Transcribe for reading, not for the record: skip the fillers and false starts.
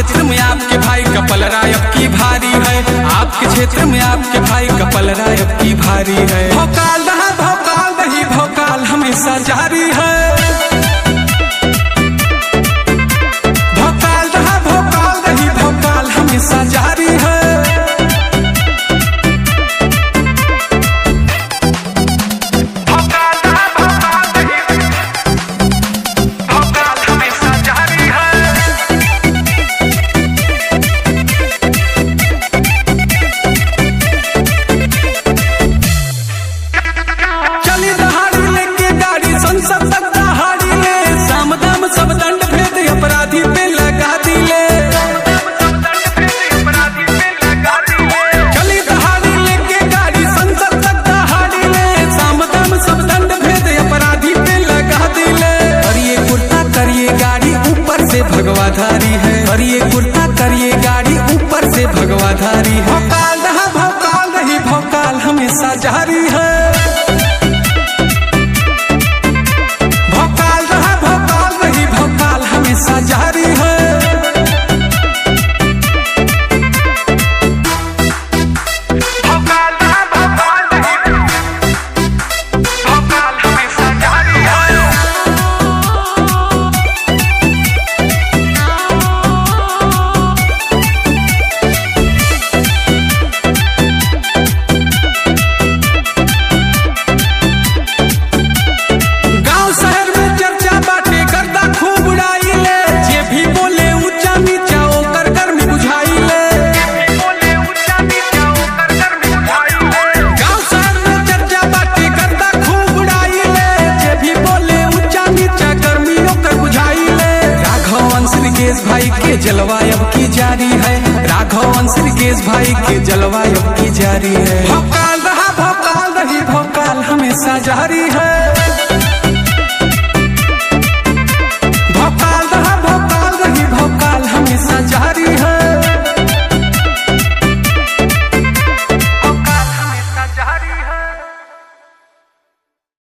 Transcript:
क्षेत्र में आपके भाई कपल राय अब की भारी है। आपके क्षेत्र में आपके भाई कपल राय अब की भारी है। भौकाल रहा भौकाल रही भौकाल हमेशा जारी है। भौकाल रहा भौकाल रही भौकाल हमेशा जारी है। भगवाधारी है और ये कुर्ता करिए गाड़ी ऊपर से भगवाधारी है। भौकाल रहा भौकाल रही भौकाल हमेशा जारी है। भौकाल रहा भौकाल रही भौकाल हमेशा जारी है। भाई के जलवा अब की जारी है। राघवन श्रीकेश भाई के जलवा अब की जारी है। भौकाल रहा भौकाल रही भौकाल हमेशा जारी है।